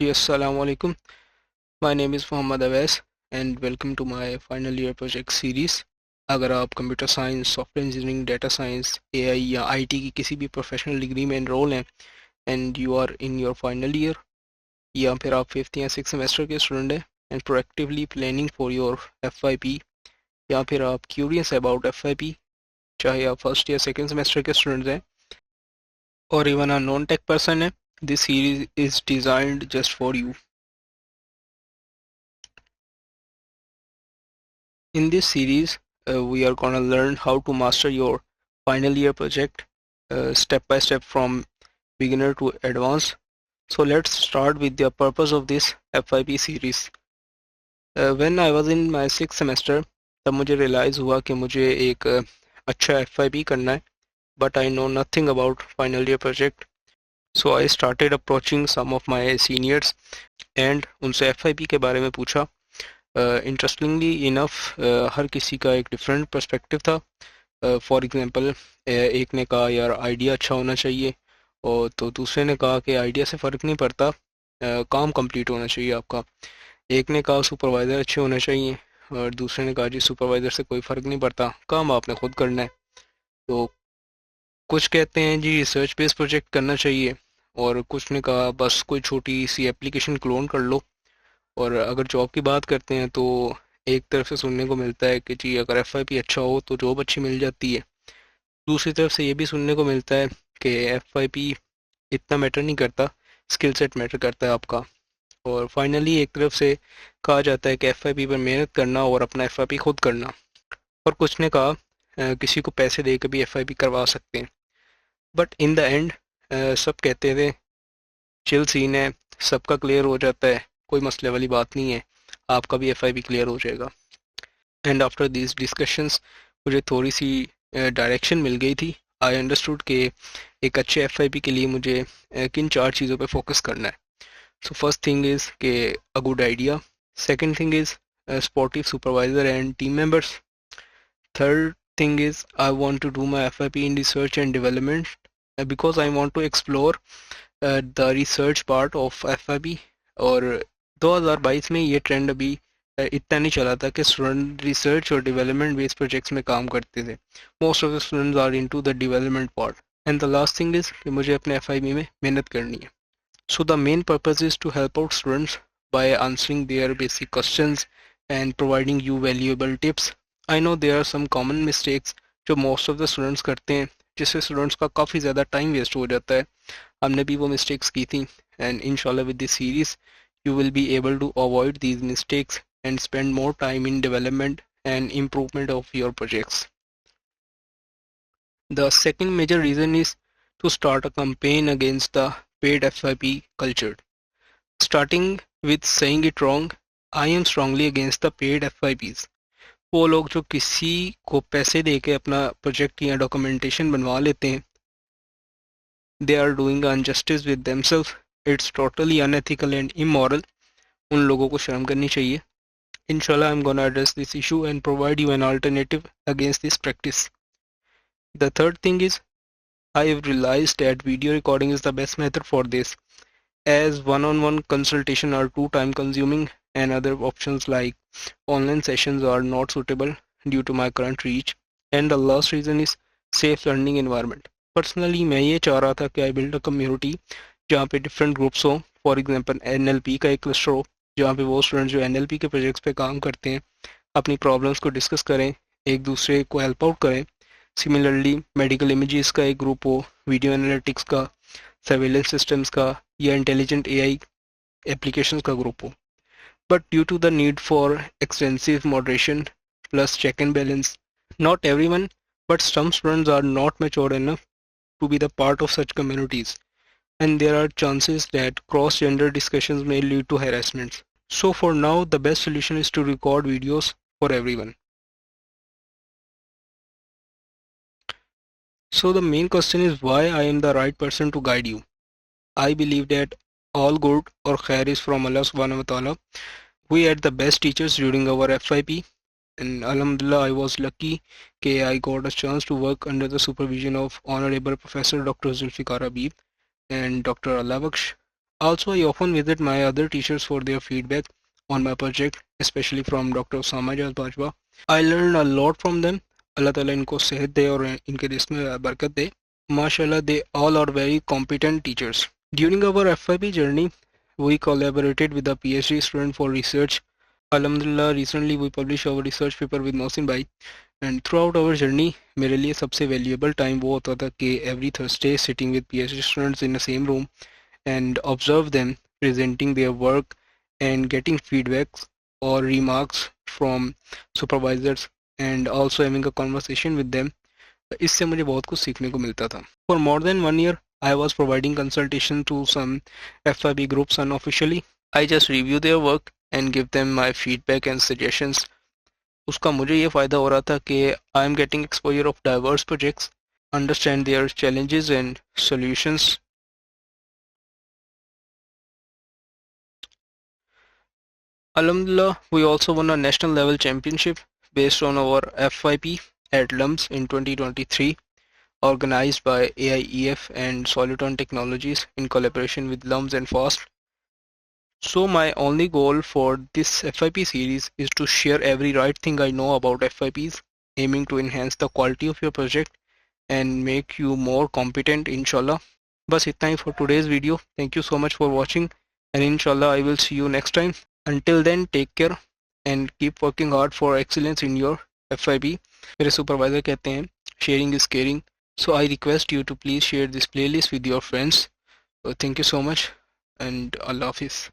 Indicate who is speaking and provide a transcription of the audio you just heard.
Speaker 1: Yes, Assalamu alaikum. My name is Muhammad Awais and welcome to my final year project series. अगर आप computer science, software engineering, data science, AI या IT की किसी भी professional degree में enrol हैं and you are in your final year, या फिर आप फिफ्थ या सिक्स सेमेस्टर के स्टूडेंट हैं and proactively planning for your FYP, या फिर आप क्यूरियस अबाउट एफवाईपी, चाहे आप फर्स्ट या सेकेंड सेमेस्टर के स्टूडेंट्स हैं और even a non tech person है, this series is designed just for you. In this series, we are gonna learn how to master your final year project step by step from beginner to advanced. So let's start with the purpose of this FYP series. When I was in my sixth semester, तब मुझे realize हुआ कि मुझे एक अच्छा FYP करना है, but I know nothing about final year project. So I started approaching some of my seniors and उनसे FYP के बारे में पूछा. इंटरेस्टिंगली इनफ हर किसी का एक डिफरेंट पर्सपेक्टिव था. फॉर एग्जांपल, एक ने कहा यार आइडिया अच्छा होना चाहिए, और तो दूसरे ने कहा कि आइडिया से फ़र्क नहीं पड़ता, काम कंप्लीट होना चाहिए आपका. एक ने कहा सुपरवाइज़र अच्छे होने चाहिए, और दूसरे ने कहा जी सुपरवाइज़र से कोई फ़र्क नहीं पड़ता, काम आपने खुद करना है. तो कुछ कहते हैं जी रिसर्च बेस्ड प्रोजेक्ट करना चाहिए, और कुछ ने कहा बस कोई छोटी सी एप्लीकेशन क्लोन कर लो. और अगर जॉब की बात करते हैं तो एक तरफ से सुनने को मिलता है कि जी अगर एफवाईपी अच्छा हो तो जॉब अच्छी मिल जाती है. दूसरी तरफ से ये भी सुनने को मिलता है कि एफवाईपी इतना मैटर नहीं करता, स्किल सेट मैटर करता है आपका. और फाइनली एक तरफ से कहा जाता है कि एफवाईपी पर मेहनत करना और अपना एफवाईपी खुद करना. और कुछ ने कहा किसी को पैसे दे के भी एफवाईपी करवा सकते हैं. बट इन द एंड सब कहते थे चिल सीन है, सबका क्लियर हो जाता है, कोई मसले वाली बात नहीं है, आपका भी एफआईबी क्लियर हो जाएगा. एंड आफ्टर दिस डिस्कशंस मुझे थोड़ी सी डायरेक्शन मिल गई थी. आई अंडरस्टूड कि एक अच्छे एफआईबी के लिए मुझे किन चार चीज़ों पे फोकस करना है. सो फर्स्ट थिंग इज़ कि a good idea. Second thing is supportive supervisor and team members. Third thing is I want to do my FIP in research and development because I want to explore the research part of FIP. और 2022 में ये trend अभी इतना नहीं चला था कि student research और डेवलपमेंट बेस्ड प्रोजेक्ट्स में काम करते थे. Most of the students are into the development part. And the last thing is कि मुझे अपने FIP में मेहनत करनी है. So the main purpose is to help out students by answering their basic questions and providing you valuable tips. I know there are some common mistakes जो most of the students करते हैं, जिससे students का काफ़ी ज़्यादा time waste हो जाता है. हमने भी वो मिस्टेक्स की थी, and inshallah with this series you will be able to avoid these mistakes and spend more time in development and improvement of your projects. The second major reason is to start a campaign against the paid FYP culture. Starting with saying it wrong, I am strongly against the paid FYPs. वो लोग जो किसी को पैसे दे के अपना project या documentation बनवा लेते हैं, they are doing injustice with themselves. It's totally unethical and immoral. उन लोगों को शर्म करनी चाहिए. Inshallah, I'm gonna address this issue and provide you an alternative against this practice. The third thing is, I have realized that video recording is the best method for this, as one-on-one consultation are too time consuming and other options like online sessions are not suitable due to my current reach. And the last reason is safe learning environment. Personally, मैं ये चाह रहा था कि I build a community जहाँ पे different groups हो. For example, NLP का एक क्लस्टर हो जहाँ पे वो स्टूडेंट जो NLP के प्रोजेक्ट्स पे काम करते हैं अपनी प्रॉब्लम्स को डिस्कस करें, एक दूसरे को हेल्प आउट करें. सिमिलरली मेडिकल इमेजेस का एक ग्रुप हो, वीडियो एनालिटिक्स का, सर्वेलेंस सिस्टम्स का, या इंटेलिजेंट एआई एप्लीकेशंस का ग्रुप हो. But due to the need for extensive moderation plus check and balance, not everyone, but some students are not mature enough to be the part of such communities, and there are chances that cross-gender discussions may lead to harassments. So for now, the best solution is to record videos for everyone. So the main question is why I am the right person to guide you. I believe that all good or khair is from Allah subhanahu wa ta'ala. We had the best teachers during our FIP, and alhamdulillah I was lucky that I got a chance to work under the supervision of Honorable Professor Dr. Zulfikar Habib and Dr. Allah Baksh. Also, I often visit my other teachers for their feedback on my project, especially from Dr. Osama Jaz Bajwa. I learned a lot from them. अल्लाह ताला इनको सेहत दे और इनके risk में बरकत दे. Mashallah, they all are very competent teachers. During our FIP journey, we collaborated with a PhD student for research. Alhamdulillah, recently we published our research paper with Mohsin Bhai. And throughout our journey, मेरे लिए सबसे valuable time वो होता था कि every Thursday sitting with PhD students in the same room and observe them presenting their work and getting feedbacks or remarks from supervisors and also having a conversation with them. इससे मुझे बहुत कुछ सीखने को मिलता था. For more than 1 year, I was providing consultation to some FIB groups unofficially. I just review their work and give them my feedback and suggestions. उसका मुझे ये फ़ायदा हो रहा था कि I am getting exposure of diverse projects, understand their challenges and solutions. Alhamdulillah, we also won a national level championship based on our FYP at LUMS in 2023, organized by AIEF and Soliton Technologies in collaboration with LUMS and FAST. So my only goal for this FYP series is to share every right thing I know about FYPs, aiming to enhance the quality of your project and make you more competent, inshallah. बस इतना ही for today's video. Thank you so much for watching, and inshallah I will see you next time. Until then, take care and keep working hard for excellence in your FIB. मेरे supervisor कहते हैं sharing is caring. So I request you to please share this playlist with your friends. So thank you so much and Allah Hafiz.